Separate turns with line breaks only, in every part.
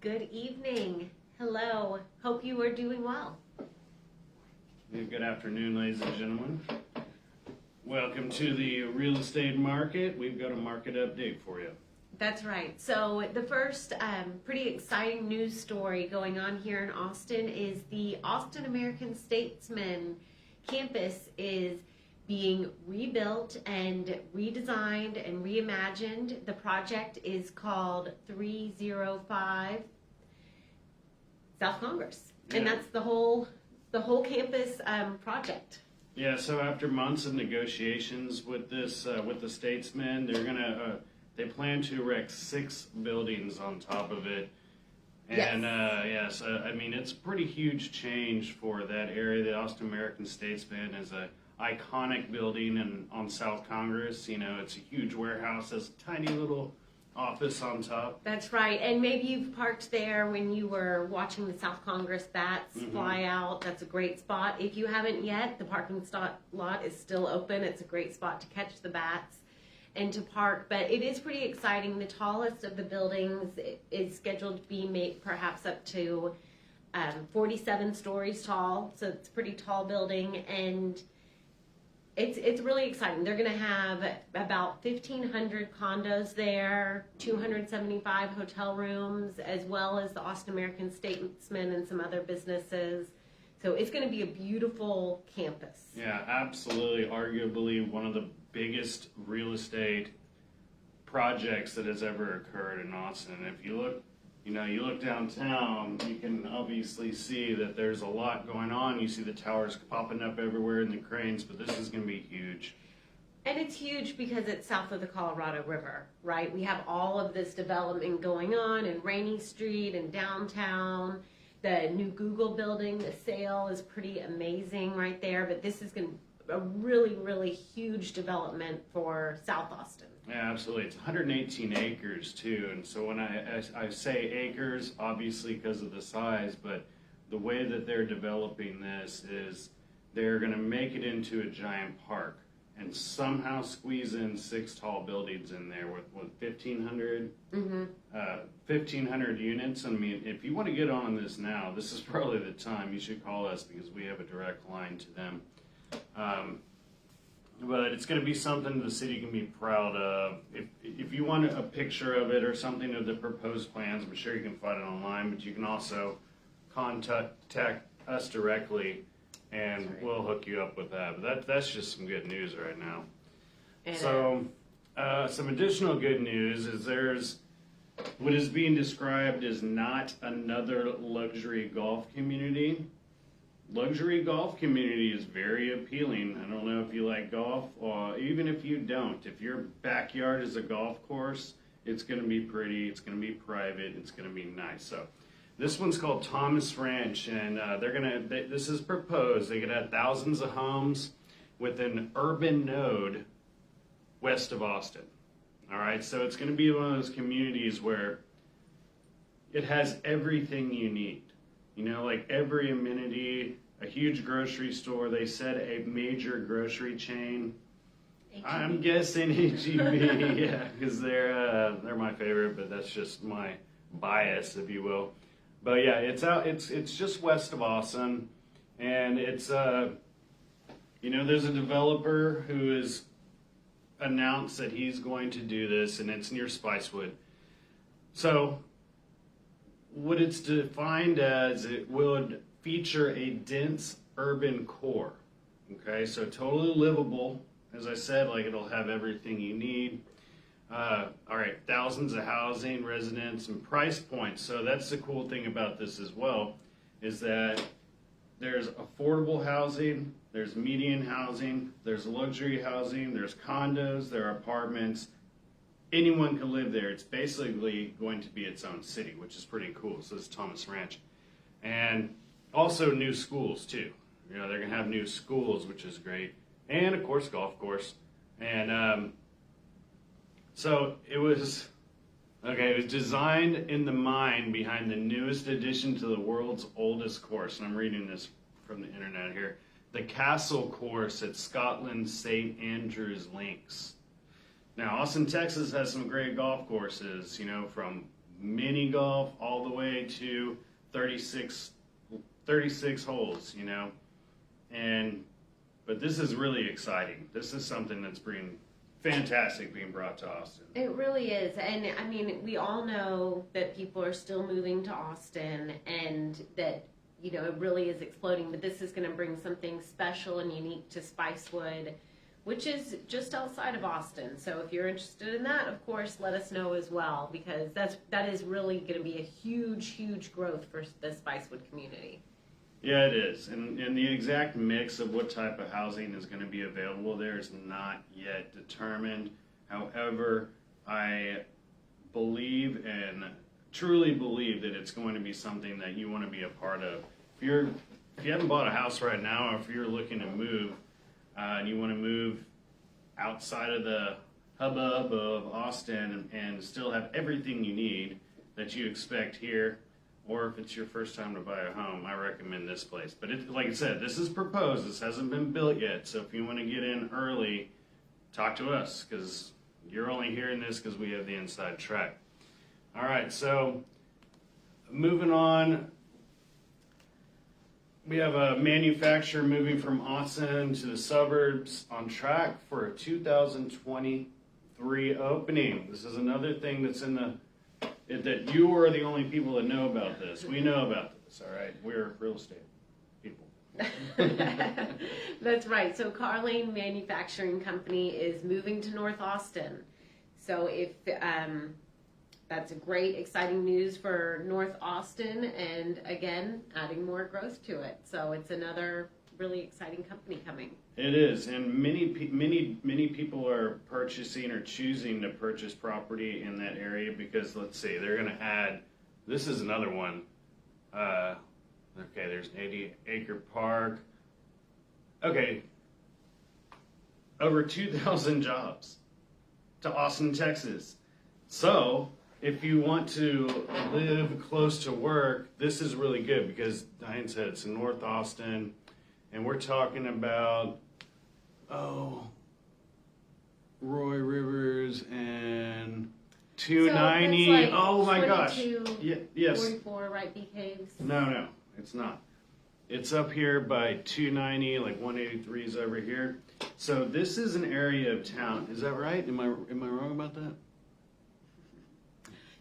Good evening. Hello. Hope you are doing well.
Good afternoon, ladies and gentlemen. Welcome to the real estate market. We've got a market update for you.
That's right. So the first pretty exciting news story going on here in Austin is the Austin American Statesman campus is being rebuilt and redesigned and reimagined. The project is called 305 South Congress, and that's the whole campus project.
Yeah. So after months of negotiations with this with the Statesmen, they plan to erect 6 buildings on top of it. And yes, I mean it's a pretty huge change for that area. The Austin American Statesman is a iconic building on South Congress. You know, it's a huge warehouse, has a tiny little office on top.
That's right. And maybe you've parked there when you were watching the South Congress bats fly out. That's a great spot. If you haven't yet, the parking lot is still open. It's a great spot to catch the bats and to park. But it is pretty exciting. The tallest of the buildings is scheduled to be made perhaps up to 47 stories tall. So it's a pretty tall building, and it's really exciting. They're going to have about 1,500 condos there, 275 hotel rooms, as well as the Austin American Statesman and some other businesses. So it's going to be a beautiful campus.
Yeah, absolutely. Arguably one of the biggest real estate projects that has ever occurred in Austin. And if you look, you look downtown, you can obviously see that there's a lot going on. You see the towers popping up everywhere and the cranes, but this is going to be huge.
And it's huge because it's south of the Colorado River, right? We have all of this development going on in Rainey Street and downtown. The new Google building, the sale is pretty amazing right there, but this is going to be a really, really huge development for South Austin.
Yeah, absolutely. It's 118 acres too, and so when I say acres, obviously because of the size, but the way that they're developing this is they're going to make it into a giant park and somehow squeeze in 6 tall buildings in there with 1,500 units. I mean, if you want to get on this now, this is probably the time. You should call us because we have a direct line to them. But it's going to be something the city can be proud of. If you want a picture of it or something of the proposed plans, I'm sure you can find it online, but you can also contact us directly, and we'll hook you up with that. But that's just some good news right now. So some additional good news is there's what is being described as not another luxury golf community. Luxury golf community is very appealing. I don't know if you like golf, or even if you don't. If your backyard is a golf course, it's going to be pretty, it's going to be private, it's going to be nice. So this one's called Thomas Ranch, and this is proposed. They could have thousands of homes with an urban node west of Austin. All right, so it's going to be one of those communities where it has everything you need. Like every amenity, a huge grocery store. They said a major grocery chain. H-E-B. I'm guessing H-E-B, yeah, because they're my favorite, but that's just my bias, if you will. But yeah, it's just west of Austin, and it's there's a developer who has announced that he's going to do this, and it's near Spicewood. So what it's defined as, it would feature a dense urban core. Okay, so totally livable. As I said, like it'll have everything you need. All right, thousands of housing, residents, and price points. So that's the cool thing about this as well, is that there's affordable housing, there's median housing, there's luxury housing, there's condos, there are apartments. Anyone can live there. It's basically going to be its own city, which is pretty cool. So this is Thomas Ranch. And also new schools too. They're going to have new schools, which is great. And of course, golf course. And so it was designed in the mind behind the newest addition to the world's oldest course. And I'm reading this from the internet here. The Castle Course at Scotland's St. Andrews Links. Now, Austin, Texas has some great golf courses, from mini golf all the way to 36 holes, you know. But this is really exciting. This is something that's fantastic being brought to Austin.
It really is. And I mean, we all know that people are still moving to Austin and that, you know, it really is exploding, but this is going to bring something special and unique to Spicewood, which is just outside of Austin. So if you're interested in that, of course, let us know as well, because that is really going to be a huge growth for the Spicewood community.
Yeah, it is. And the exact mix of what type of housing is going to be available there is not yet determined. However, I believe and truly believe that it's going to be something that you want to be a part of. If you haven't bought a house right now, or if you're looking to move and you want to move outside of the hubbub of Austin and still have everything you need that you expect here, or if it's your first time to buy a home, I recommend this place. But like I said, this is proposed. This hasn't been built yet. So if you want to get in early, talk to us, because you're only hearing this because we have the inside track. All right, so moving on. We have a manufacturer moving from Austin to the suburbs on track for a 2023 opening. This is another thing that's that you are the only people that know about this. We know about this, all right? We're real estate people.
That's right. So Carlane Manufacturing Company is moving to North Austin. So if that's a great, exciting news for North Austin, and again, adding more growth to it. So it's another really exciting company coming.
It is, and many people are purchasing or choosing to purchase property in that area because, let's see, they're going to add. This is another one. Okay, there's an 80-acre park. Okay, over 2,000 jobs to Austin, Texas. So if you want to live close to work, this is really good because Diane said it's in North Austin. And we're talking about, Roy Rivers and 290.
So that's like
oh my gosh. Yes.
44, right, B Caves?
No, it's not. It's up here by 290, like 183 is over here. So this is an area of town. Is that right? Am I wrong about that?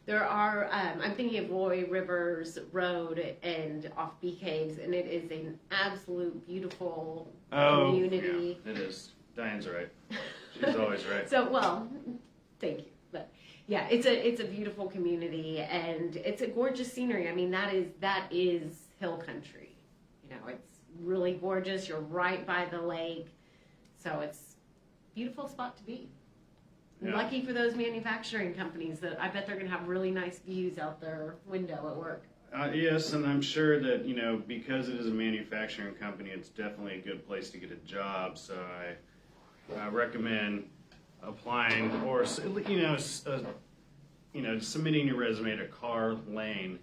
There are, I'm thinking of Roy Rivers Road and off B Caves, and it is an absolute beautiful community.
Yeah, it is. Diane's right. She's always right.
So, well, thank you. But yeah, it's a beautiful community, and it's a gorgeous scenery. I mean, that is hill country. You know, it's really gorgeous. You're right by the lake, so it's a beautiful spot to be. Yeah. Lucky for those manufacturing companies that I bet they're going to have really nice views out their window at work.
Yes, and I'm sure that, you know, because it is a manufacturing company, it's definitely a good place to get a job. So I recommend applying or, submitting your resume to Carlane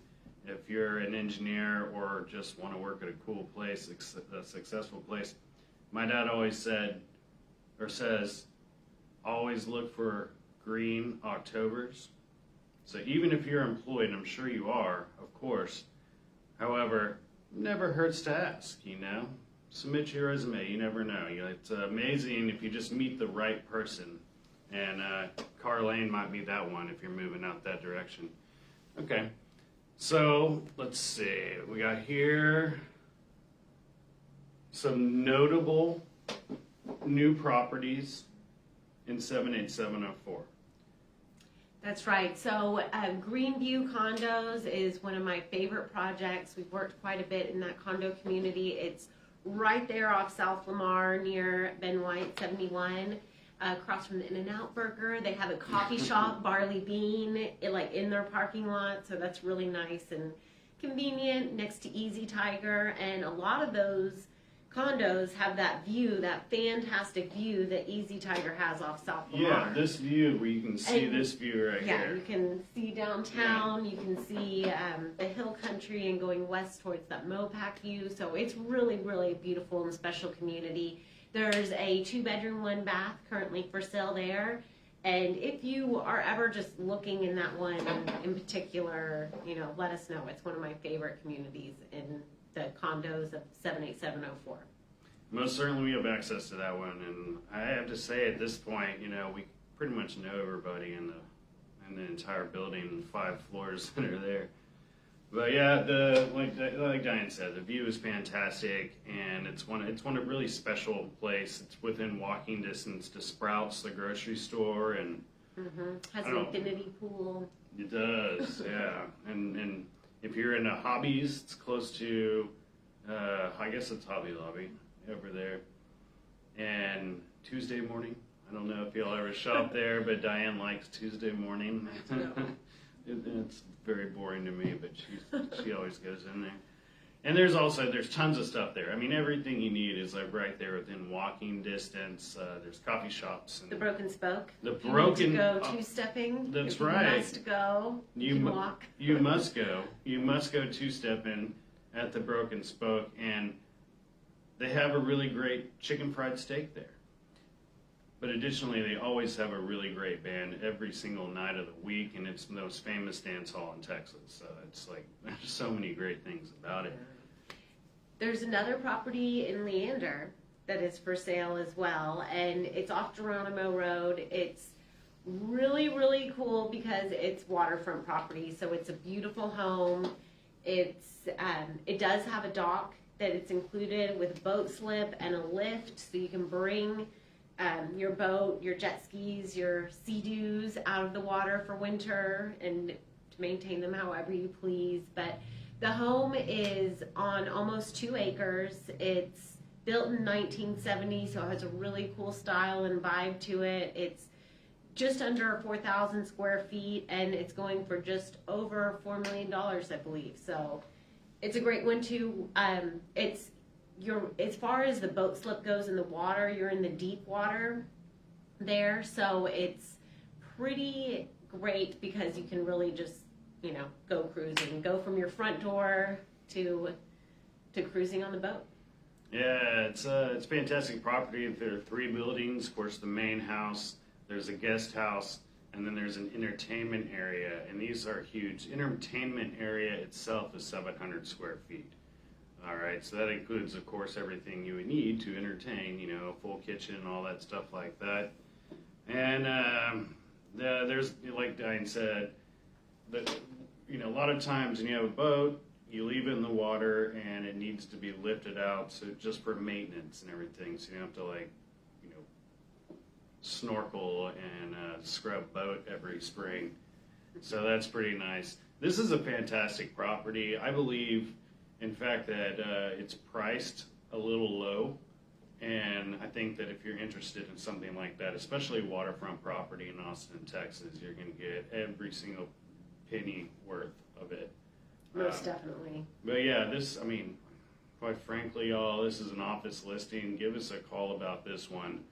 if you're an engineer or just want to work at a cool place, a successful place. My dad always says, always look for green Octobers. So even if you're employed, and I'm sure you are, of course, however, never hurts to ask, you know? Submit your resume, you never know. It's amazing if you just meet the right person. And Carlane might be that one if you're moving out that direction. Okay, so let's see. We got here some notable new properties in 78704.
That's right. So Greenview Condos is one of my favorite projects. We've worked quite a bit in that condo community. It's right there off South Lamar near Ben White 71, across from the In-N-Out Burger. They have a coffee shop, Barley Bean, in their parking lot. So that's really nice and convenient next to Easy Tiger. And a lot of those condos have that view, that fantastic view that Easy Tiger has off South Lamar.
Yeah, this view where you can see this view right here.
Yeah, you can see downtown, you can see the hill country and going west towards that Mopac view. So it's really, really beautiful and special community. There's a 2-bedroom, 1-bath currently for sale there. And if you are ever just looking in that one in particular, let us know. It's one of my favorite communities in the condos of 78704.
Most certainly we have access to that one, and I have to say at this point, we pretty much know everybody in the entire building, 5 floors that are there. But yeah, like Diane said, the view is fantastic, and it's one a really special place. It's within walking distance to Sprouts, the grocery store, and
Has an infinity pool.
It does, yeah. And if you're into hobbies, it's close to, I guess it's Hobby Lobby over there. And Tuesday morning, I don't know if you'll ever shop there, but Diane likes Tuesday morning. It's very boring to me, but she always goes in there. And there's tons of stuff there. I mean, everything you need is like right there within walking distance. There's coffee shops. And
the Broken Spoke.
The
If you
Broken.
need to go two-stepping.
That's
if you
right.
must go. You can walk.
You must go. You must go two-stepping at the Broken Spoke, and they have a really great chicken fried steak there. But additionally, they always have a really great band every single night of the week, and it's the most famous dance hall in Texas. So it's like, there's so many great things about it.
There's another property in Leander that is for sale as well, and it's off Geronimo Road. It's really, really cool because it's waterfront property, so it's a beautiful home. It does have a dock that it's included with a boat slip and a lift, so you can bring your boat, your jet skis, your Sea-Doos out of the water for winter and to maintain them however you please. But the home is on almost 2 acres. It's built in 1970, so it has a really cool style and vibe to it. It's just under 4,000 square feet, and it's going for just over $4 million, I believe. So it's a great one too. As far as the boat slip goes in the water, you're in the deep water there, so it's pretty great because you can really just, go cruising, go from your front door to cruising on the boat.
Yeah, it's fantastic property. There are 3 buildings. Of course, the main house, there's a guest house, and then there's an entertainment area, and these are huge. Entertainment area itself is 700 square feet. All right, so that includes, of course, everything you would need to entertain, a full kitchen, all that stuff like that. And there's, like Diane said, a lot of times when you have a boat, you leave it in the water and it needs to be lifted out, so just for maintenance and everything, so you don't have to snorkel and scrub boat every spring. So that's pretty nice. This is a fantastic property. I believe, in fact, that it's priced a little low, and I think that if you're interested in something like that, especially waterfront property in Austin, Texas, you're going to get every single penny worth of it.
Most definitely.
But yeah, quite frankly, y'all, this is an office listing. Give us a call about this one.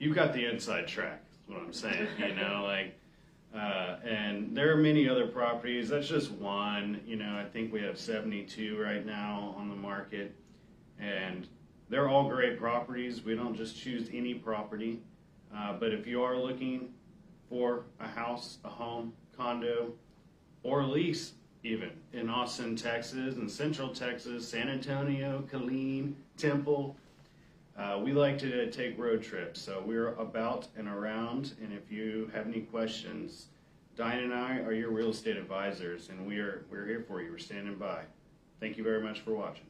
You've got the inside track, is what I'm saying, and there are many other properties. That's just one. I think we have 72 right now on the market, and they're all great properties. We don't just choose any property, but if you are looking for a house, a home, condo, or lease even in Austin, Texas, and Central Texas, San Antonio, Killeen, Temple, we like to take road trips, so we're about and around, and if you have any questions, Diane and I are your real estate advisors, and we're here for you. We're standing by. Thank you very much for watching.